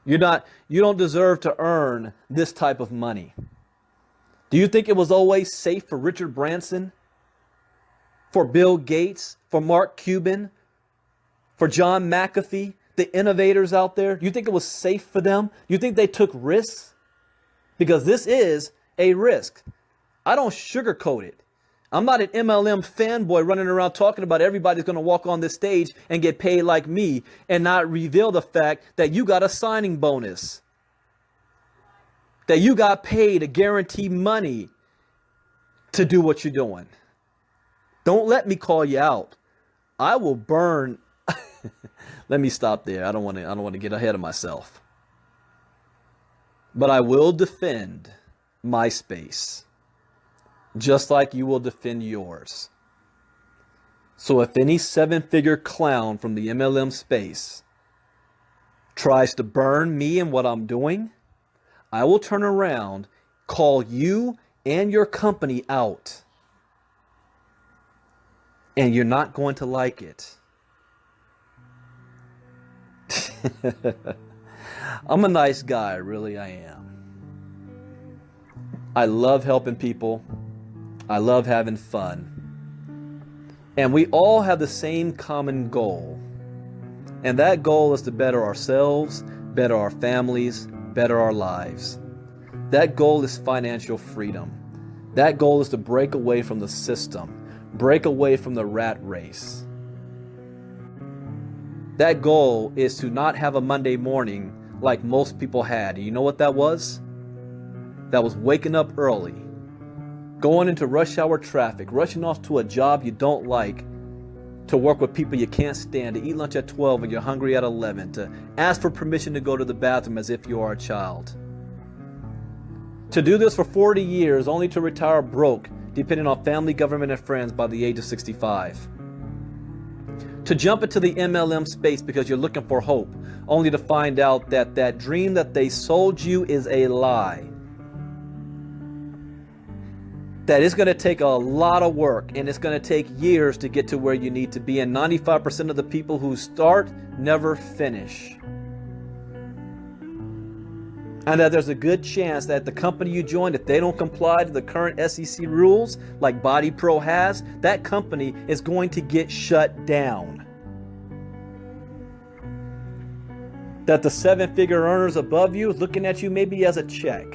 [SPEAKER 1] You don't deserve to earn this type of money. Do you think it was always safe for Richard Branson, for Bill Gates, for Mark Cuban, for John McAfee, the innovators out there? Do you think it was safe for them? Do you think they took risks? Because this is a risk. I don't sugarcoat it. I'm not an MLM fanboy running around talking about everybody's going to walk on this stage and get paid like me and not reveal the fact that you got a signing bonus, that you got paid a guaranteed money to do what you're doing. Don't let me call you out. I will burn. Let me stop there. I don't want to get ahead of myself. But I will defend my space, just like you will defend yours. So if any 7-figure clown from the MLM space tries to burn me and what I'm doing, I will turn around, call you and your company out. And you're not going to like it. I'm a nice guy, really I am. I love helping people. I love having fun. And we all have the same common goal. And that goal is to better ourselves, better our families, better our lives. That goal is financial freedom. That goal is to break away from the system, break away from the rat race. That goal is to not have a Monday morning like most people had. You know what that was? That was waking up early, going into rush hour traffic, rushing off to a job you don't like, to work with people you can't stand, to eat lunch at 12 and you're hungry at 11, to ask for permission to go to the bathroom as if you are a child. To do this for 40 years only to retire broke, depending on family, government, and friends by the age of 65. To jump into the MLM space because you're looking for hope, only to find out that that dream that they sold you is a lie. That it's going to take a lot of work and it's going to take years to get to where you need to be. And 95% of the people who start never finish. And that there's a good chance that the company you join, if they don't comply to the current SEC rules, like Body Pro has, that company is going to get shut down. That the 7-figure earners above you is looking at you maybe as a check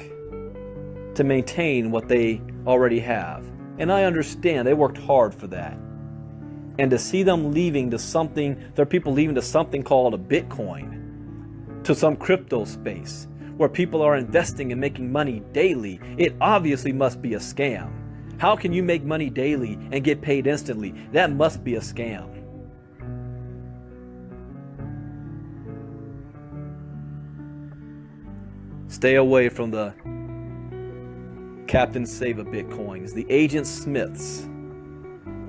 [SPEAKER 1] to maintain what they already have. And I understand they worked hard for that. And to see them leaving to something, there are people leaving to something called a Bitcoin, to some crypto space, where people are investing and making money daily. It obviously must be a scam. How can you make money daily and get paid instantly? That must be a scam. Stay away from the Captain Save a Bitcoins, the Agent Smiths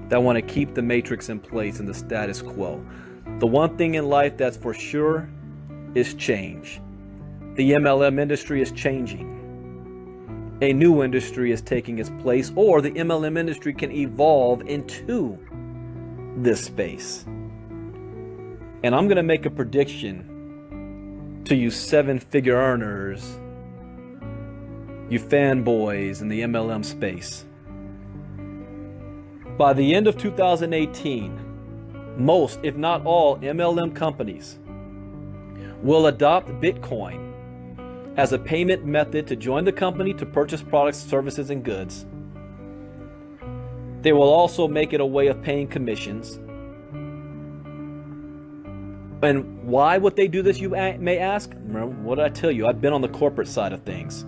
[SPEAKER 1] that want to keep the matrix in place and the status quo. The one thing in life that's for sure is change. The MLM industry is changing. A new industry is taking its place, or the MLM industry can evolve into this space. And I'm going to make a prediction to you 7-figure earners, you fanboys in the MLM space. By the end of 2018, most, if not all, MLM companies will adopt Bitcoin as a payment method to join the company to purchase products, services, and goods. They will also make it a way of paying commissions. And why would they do this, you may ask? Remember, what did I tell you? I've been on the corporate side of things.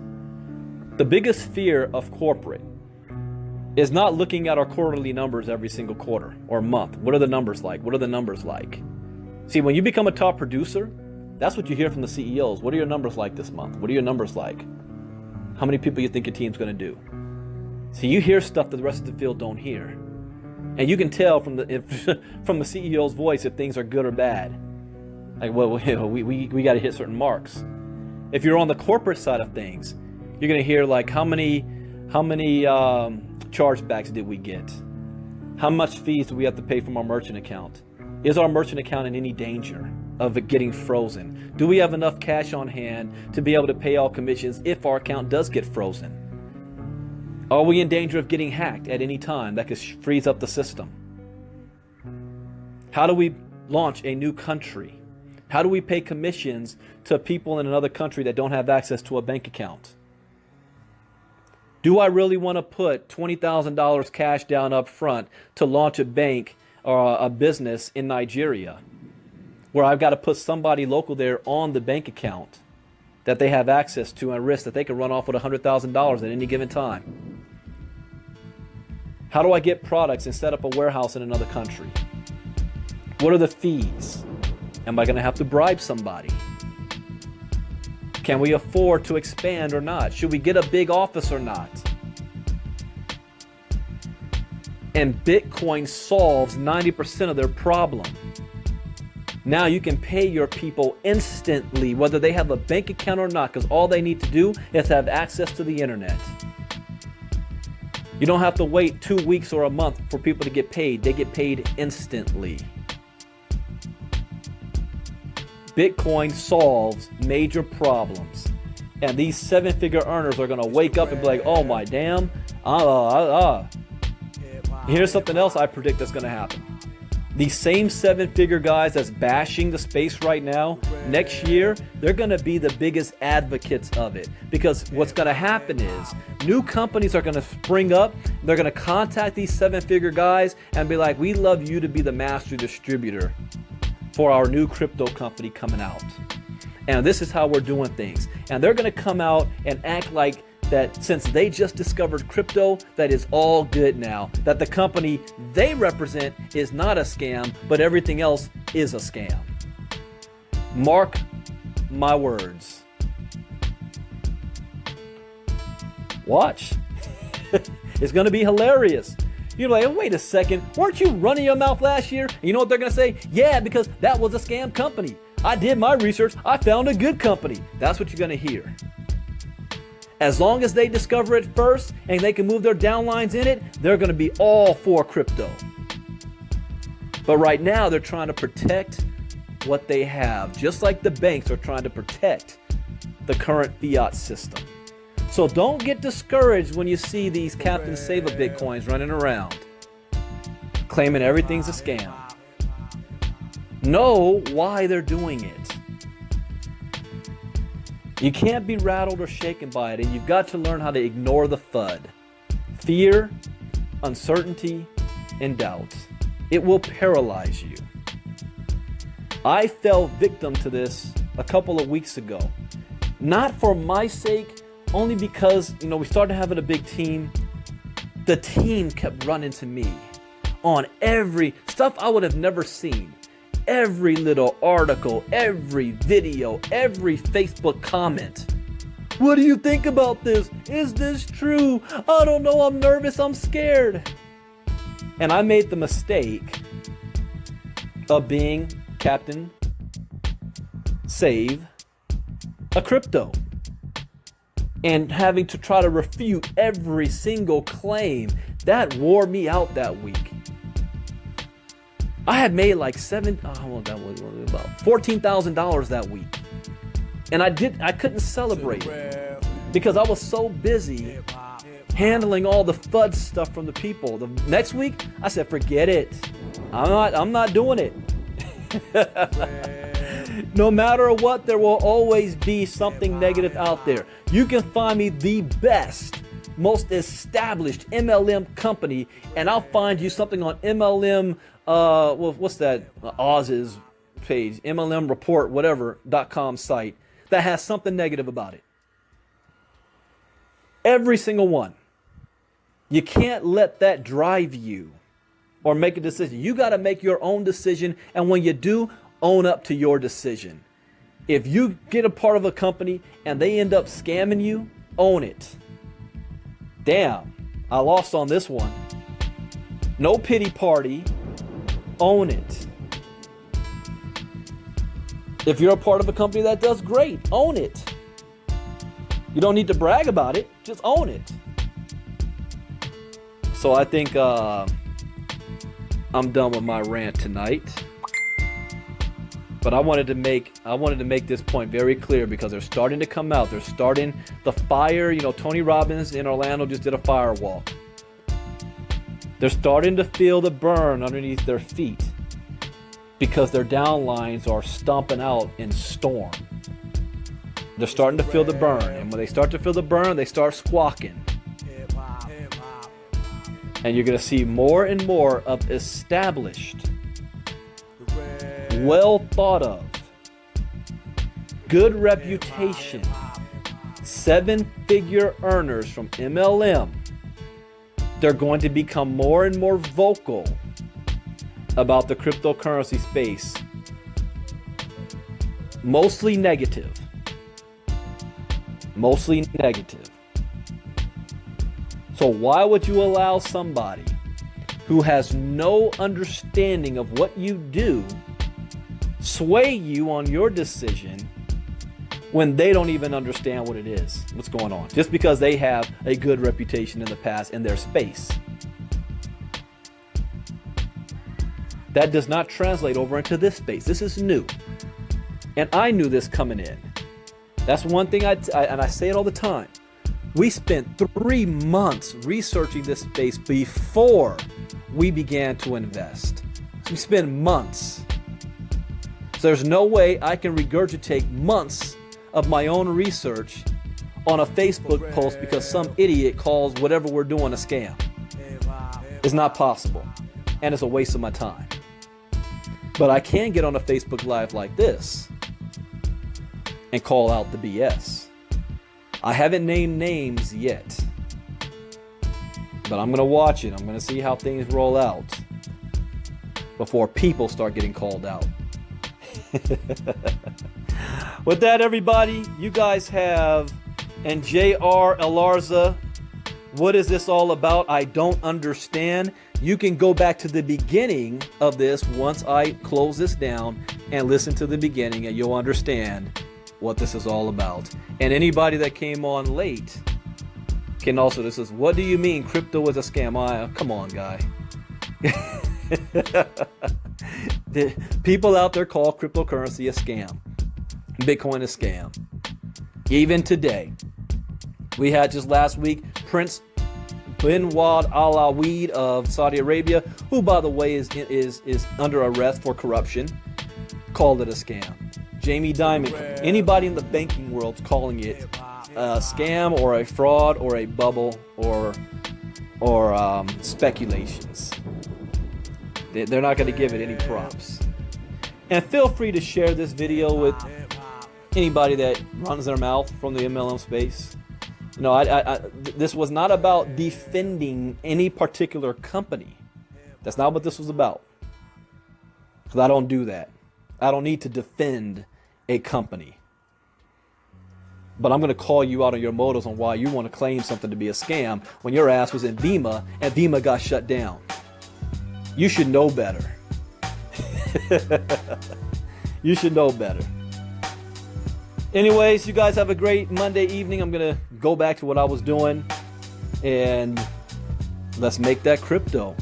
[SPEAKER 1] The biggest fear of corporate is not looking at our quarterly numbers every single quarter or month. What are the numbers like? What are the numbers like? See, when you become a top producer, that's what you hear from the CEOs. What are your numbers like this month? What are your numbers like? How many people you think your team's going to do? See, you hear stuff that the rest of the field don't hear. And you can tell from the from the CEO's voice if things are good or bad. Like, well, we got to hit certain marks. If you're on the corporate side of things, you're going to hear like how many chargebacks did we get? How much fees do we have to pay from our merchant account? Is our merchant account in any danger of it getting frozen? Do we have enough cash on hand to be able to pay all commissions if our account does get frozen? Are we in danger of getting hacked at any time that could freeze up the system? How do we launch a new country? How do we pay commissions to people in another country that don't have access to a bank account? Do I really want to put $20,000 cash down up front to launch a bank or a business in Nigeria, where I've got to put somebody local there on the bank account that they have access to and risk that they can run off with $100,000 at any given time? How do I get products and set up a warehouse in another country? What are the fees? Am I going to have to bribe somebody? Can we afford to expand or not? Should we get a big office or not? And Bitcoin solves 90% of their problem. Now you can pay your people instantly, whether they have a bank account or not, because all they need to do is have access to the internet. You don't have to wait 2 weeks or a month for people to get paid. They get paid instantly. Bitcoin solves major problems. And these 7-figure earners are going to wake up and be like, oh my damn, Here's something else I predict that's going to happen. These same 7-figure guys that's bashing the space right now, next year, they're going to be the biggest advocates of it. Because what's going to happen is new companies are going to spring up. They're going to contact these 7-figure guys and be like, we'd love you to be the master distributor for our new crypto company coming out. And this is how we're doing things. And they're going to come out and act like that since they just discovered crypto, that is all good now. That the company they represent is not a scam, but everything else is a scam. Mark my words. Watch. It's going to be hilarious. You're like, oh, wait a second, weren't you running your mouth last year? And you know what they're going to say? Yeah, because that was a scam company. I did my research. I found a good company. That's what you're going to hear. As long as they discover it first and they can move their downlines in it, they're going to be all for crypto. But right now, they're trying to protect what they have, just like the banks are trying to protect the current fiat system. So don't get discouraged when you see these Captain Save a Bitcoins running around claiming everything's a scam. Know why they're doing it. You can't be rattled or shaken by it, and you've got to learn how to ignore the FUD. Fear, uncertainty, and doubt. It will paralyze you. I fell victim to this a couple of weeks ago. Not for my sake, only because, we started having a big team. The team kept running to me on every stuff I would have never seen. Every little article, every video, every Facebook comment. What do you think about this? Is this true? I don't know, I'm nervous, I'm scared. And I made the mistake of being Captain Save a Crypto and having to try to refute every single claim. That wore me out that week. I had made like $14,000 that week. And I couldn't celebrate because I was so busy handling all the FUD stuff from the people. The next week, I said, forget it. I'm not doing it. No matter what, there will always be something negative out there. You can find me the best, most established MLM company, and I'll find you something on MLM, what's that, Oz's page, MLM report, whatever.com site that has something negative about it. Every single one. You can't let that drive you or make a decision. You got to make your own decision, and when you do, own up to your decision. If you get a part of a company and they end up scamming you, own it. Damn, I lost on this one. No pity party. Own it. If you're a part of a company that does great, own it. You don't need to brag about it, just own it. So I think I'm done with my rant tonight. But I wanted to make this point very clear because they're starting to come out. They're starting the fire. Tony Robbins in Orlando just did a firewall. They're starting to feel the burn underneath their feet because their downlines are stomping out in storm. They're starting to feel the burn. And when they start to feel the burn, they start squawking. And you're going to see more and more of established, well thought of, good reputation, 7-figure earners from MLM. They're going to become more and more vocal about the cryptocurrency space. Mostly negative. Mostly negative. So why would you allow somebody who has no understanding of what you do sway you on your decision when they don't even understand what it is, what's going on, just because they have a good reputation in the past in their space? That does not translate over into this space. This is new. And I knew this coming in. That's one thing and I say it all the time. We spent 3 months researching this space before we began to invest. So we spent months. So there's no way I can regurgitate months of my own research on a Facebook post because some idiot calls whatever we're doing a scam. It's not possible. And it's a waste of my time. But I can get on a Facebook Live like this and call out the BS. I haven't named names yet, but I'm going to watch it. I'm going to see how things roll out before people start getting called out. With that, everybody, you guys have, and J.R. Elarza, what is this all about? I don't understand. You can go back to the beginning of this once I close this down and listen to the beginning, and you'll understand what this is all about. And anybody that came on late can also, this is, what do you mean crypto is a scam? Come on, guy. The people out there call cryptocurrency a scam. Bitcoin a scam. Even today, we had just last week Prince bin Wad Alaweed of Saudi Arabia, who, by the way, is under arrest for corruption, called it a scam. Jamie Dimon, anybody in the banking world's calling it a scam or a fraud or a bubble or speculations. They're not going to give it any props. And feel free to share this video with anybody that runs their mouth from the MLM space. You know, this was not about defending any particular company. That's not what this was about. Because I don't do that. I don't need to defend a company. But I'm going to call you out on your motives on why you want to claim something to be a scam when your ass was in Vima and Vima got shut down. You should know better. You should know better. Anyways, you guys have a great Monday evening. I'm going to go back to what I was doing. And let's make that crypto.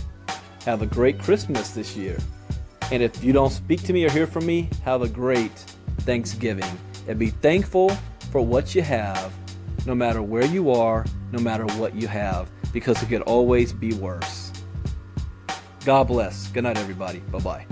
[SPEAKER 1] Have a great Christmas this year. And if you don't speak to me or hear from me, have a great Thanksgiving. And be thankful for what you have, no matter where you are, no matter what you have, because it could always be worse. God bless. Good night, everybody. Bye-bye.